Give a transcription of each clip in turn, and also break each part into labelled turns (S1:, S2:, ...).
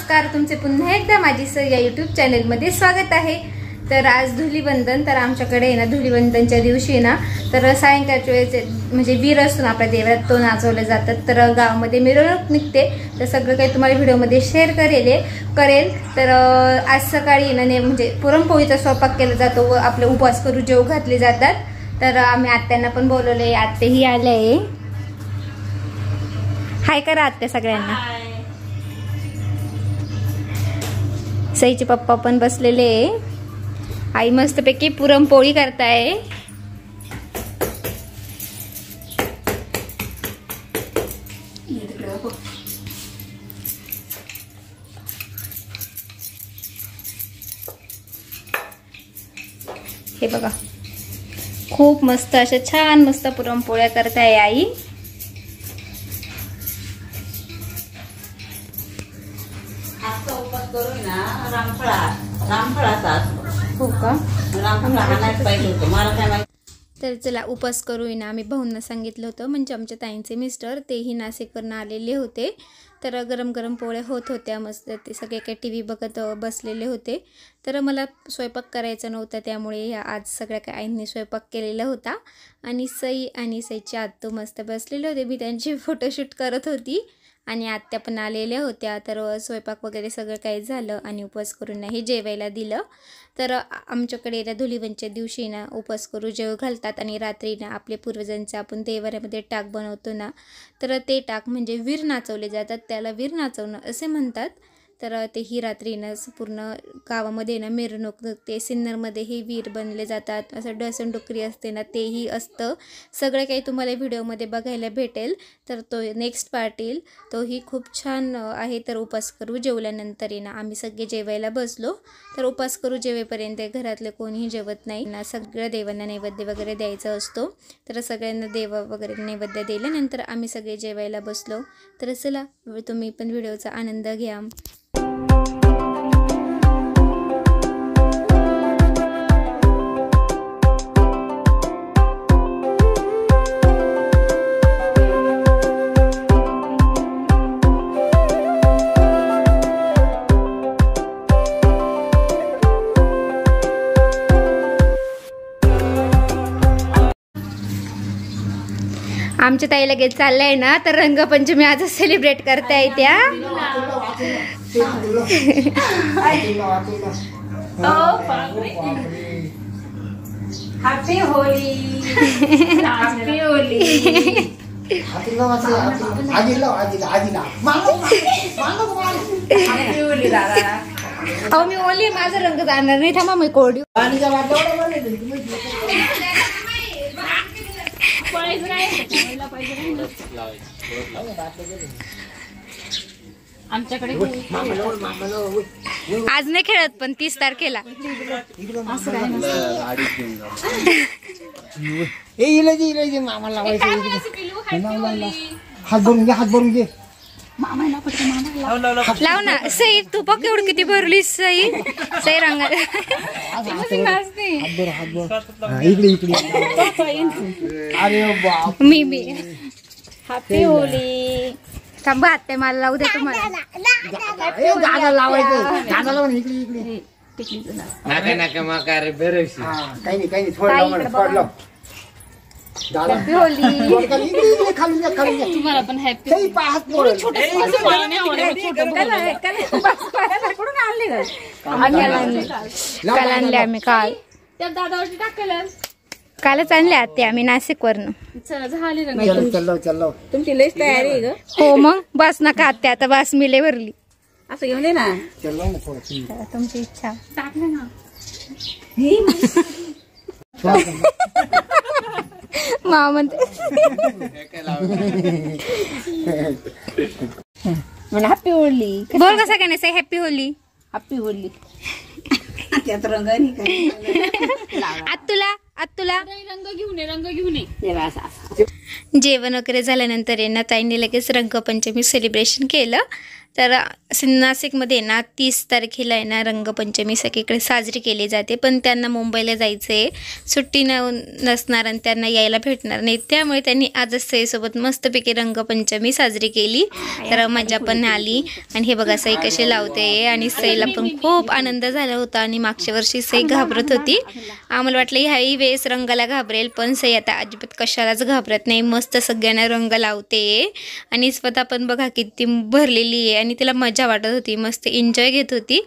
S1: नमस्कार, तुमचे पुन्हा एकदा माझी या यूट्यूब चॅनलमध्ये स्वागत आहे। तर आज धुलीवंदन, तर आमच्याकडे ना धुलीवंदनच्या दिवशी ना तर सायंकाळच्या वेळेस म्हणजे वीर असतो आपल्या देवळात, तो नाचवले जातात। तर गावामध्ये मिरवणूक निघते, तर सगळं काही तुम्हाला व्हिडिओमध्ये शेअर करेल। तर आज सकाळी ना म्हणजे पुरणपोळीचा स्वयंपाक केला जातो व आपले उपवास करू जेव घातले जातात। तर आम्ही आत्यांना पण बोलवले, आत्याही आले। हाय करा आत्या सगळ्यांना। सईचे पप्पा पण बसलेले, आई मस्तपैकी पुरणपोळी करताय। हे बघा, खूप मस्त अशा छान मस्त पुरणपोळ्या करताय आई। तर चला उपास करू ना। आम्ही भाऊंना सांगितलं होतं, म्हणजे आमच्या ताईंचे मिस्टर तेही नाशिकवरून आलेले होते। तर गरम गरम पोळ्या होत होत्या मस्त, ते सगळे काही टीव्ही बघत बसलेले होते। तर मला स्वयंपाक करायचा नव्हता, त्यामुळे आज सगळ्या काही आईंनी स्वयंपाक केलेला होता। आणि सई आणि सईची आत्तू मस्त बसलेले होते, मी त्यांची फोटोशूट करत होती आणि आत्या पण आलेल्या होत्या। तर स्वयंपाक वगैरे सगळं काही झालं आणि उपवास करून नाही जेवायला दिलं। तर आमच्याकडे ना धुलीवंदनच्या दिवशी ना उपवास करू जेव घालतात आणि रात्री ना आपले पूर्वजांचे आपण देवाऱ्यामध्ये टाक बनवतो ना, तर ते टाक म्हणजे वीर नाचवले जातात, त्याला वीर नाचवणं असे म्हणतात। तर तेही रात्री ना पूर्ण गावामध्ये ना मिरवणूक निघते, सिन्नरमध्येही वीर बनले जातात, असं डसणडुकरी असते ना तेही असतं। सगळं काही तुम्हाला व्हिडिओमध्ये बघायला भेटेल। तर तो नेक्स्ट पार्ट येईल, तोही खूप छान आहे। तर उपास करू जेवल्यानंतर ना आम्ही सगळे जेवायला बसलो। तर उपास करू जेवेपर्यंत घरातले कोणीही जेवत नाही ना, सगळ्या देवांना नैवेद्य वगैरे द्यायचा असतो। तर सगळ्यांना देव वगैरे नैवेद्य दिल्यानंतर आम्ही सगळे जेवायला बसलो। तर चला तुम्ही पण व्हिडिओचा आनंद घ्या। आमच्या ताई लगेच चाललंय ना, तर रंगपंचमी आज सेलिब्रेट करताय त्या। Happy Holy, happy Holy. अहो मी ओली, माझा रंग जाणार नाही, थांबा मी कोरडी। आमच्याकडे आज नाही खेळत, पण 30 तारखेला लाव ना। सई तू बघ एवढं किती भरली सई, सई रंग मी हॅपी होली। थांबा आत्या मला लावू दे तुम्हाला। हॅपी होली तुम्हाला पण। हॅपी काल आणले आम्ही, काल दादावरती टाकलं, कालच आणले आत्या आम्ही नाशिकवरनं। तुमची लईच तयारी आहे ग। हो मग बस नका आत्या, आता बस मी लय भरली, असं घेऊन दे ना तुमची इच्छा। टाकलं ना मामा म्हणते हॅपी होली बोल कसं काय नाही, हॅपी होली, हॅपी होली। आत्तुला रंग घेऊन ये। जेवण वगैरे झाल्यानंतर ना ताईंनी लगेच रंगपंचमी सेलिब्रेशन केलं। तर नाशिकमध्ये ना 30 तारखेला आहे ना रंगपंचमी सगळीकडे साजरी केली जाते, पण त्यांना मुंबईला जायचं आहे, सुट्टी नसणार आणि त्यांना यायला भेटणार नाही, त्यामुळे त्यांनी आजच सईसोबत मस्तपैकी रंगपंचमी साजरी केली. तर मजा पण आली. आणि हे बघा सई कशी लावते आणि सईला पण खूप आनंद झाला होता. आणि मागच्या वर्षी सई घाबरत होती, आम्हाला वाटलं ह्याही वेळेस रंगाला घाबरेल, पण सई आता अजिबात कशालाच घाबरत नाही, मस्त सगळ्यांना रंग लावते. आणि स्वतः पण बघा किती भरलेली आहे आणि तिला मजा वाटत होती, मस्त एन्जॉय घेत होती.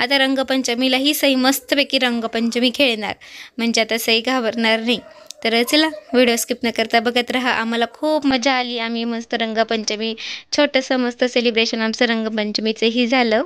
S1: आता रंगपंचमीला ही सई मस्तपैकी रंगपंचमी खेळणार, म्हणजे आता सई घाबरणार नाही. तर चला व्हिडिओ स्किप न करता बघत राहा. आम्हाला खूप मजा आली. आम्ही मस्त रंगपंचमी छोटंसं मस्त सेलिब्रेशन आमचं रंगपंचमीचंही झालं.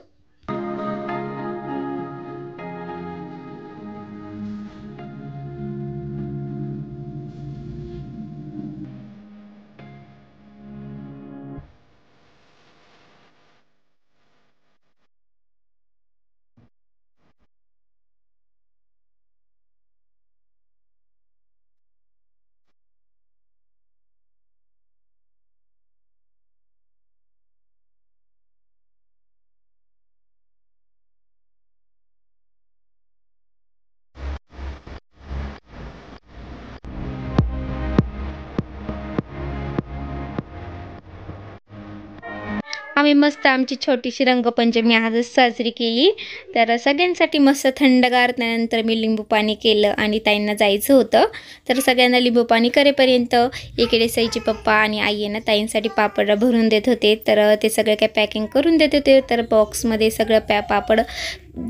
S1: आम्ही मस्त आमची छोटीशी रंगपंचमी आजच साजरी केली. तर सगळ्यांसाठी मस्त थंडगार, त्यानंतर मी लिंबू पाणी केलं आणि ताईंना जायचं होतं. तर सगळ्यांना लिंबू पाणी करेपर्यंत इकडे सईचे पप्पा आणि आई ना ताईंसाठी पापड भरून देत होते. तर ते सगळे काय पॅकिंग करून देत होते. तर बॉक्समध्ये सगळं पापड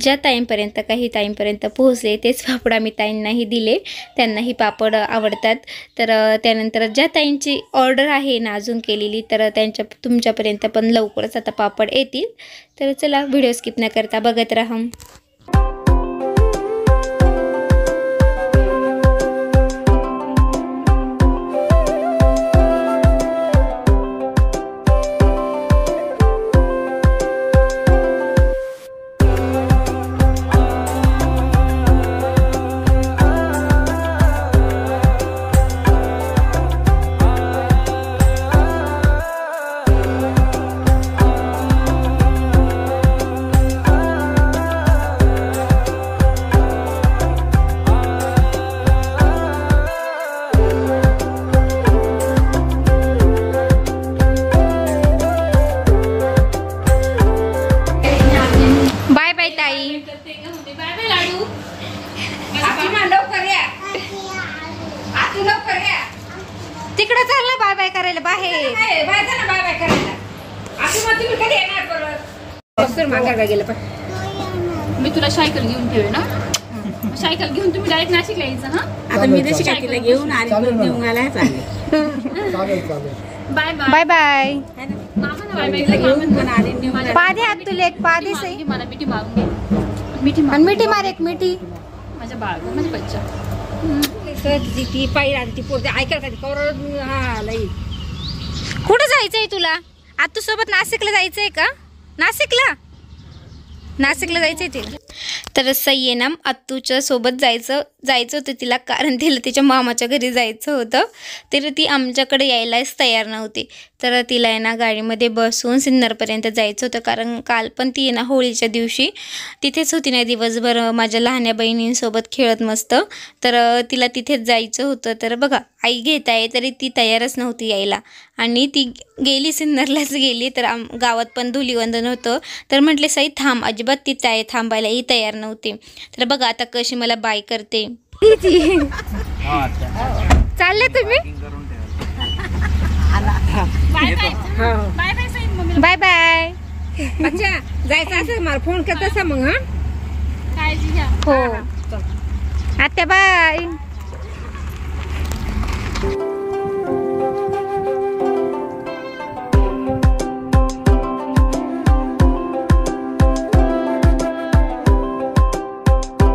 S1: ज्या टाईमपर्यंत काही टाईमपर्यंत पोहोचले तेच पापड आम्ही ताईंनाही दिले, त्यांनाही पापड आवडतात. तर त्यानंतर ज्या ताईंची ऑर्डर आहे ना अजून केलेली, तर तुमच्यापर्यंत पण लवकरच आता पापड येतील. तर चला व्हिडिओ स्किप न करता बघत राहा. तिकडे चालला बाय बाय करायला बाहेर.
S2: मी तुला सायकल घेऊन ठेवे ना, सायकल घेऊन तुम्ही डायरेक्ट नाशिकला यायचं ना.
S3: आता मी तशी सायकल घेऊन आली, घेऊन आला
S2: बाय बाय
S1: बाय बाय.
S2: मामा बाय बाय घेऊन पण आले.
S1: पादे हात तुला एक पादे सई
S2: मला मिठी मागून घे, मिठी
S1: आणि मिठी मार एक मिठी.
S2: माझ्या बाळ माझ्या बच्चा
S3: ती पायी आली ती पोरते ऐकायला
S1: कुठं जायचंय तुला? आतू सोबत नाशिकला जायचंय का? नाशिकला जायचंय तिला. तर सई आहे ना आत्तूच्या सोबत जायचं होतं तिला, कारण तिला तिच्या मामाच्या घरी जायचं होतं. तर ती आमच्याकडे यायलाच तयार नव्हती. तर तिला आहे ना गाडीमध्ये बसून सिन्नरपर्यंत जायचं होतं, कारण काल पण ती आहे ना होळीच्या दिवशी तिथेच होती ना दिवसभर माझ्या लहान्या बहिणींसोबत खेळत मस्त. तर तिला तिथेच जायचं होतं. तर बघा आई घेत आहे तरी ती तयारच नव्हती यायला, आणि ती गेली सिन्नरलाच गेली. तर गावात पण धुलीवंदन होतं. तर म्हटले सई थांब, अजिबात ती थांबायलाही तयार नव्हती. तर बघा आता कशी मला बाय करते. चालले तुम्ही? Bye bye.
S3: अच्छा जायचं असं मला फोन करत मग.
S2: काळजी घ्या.
S1: हो आत्या बाय.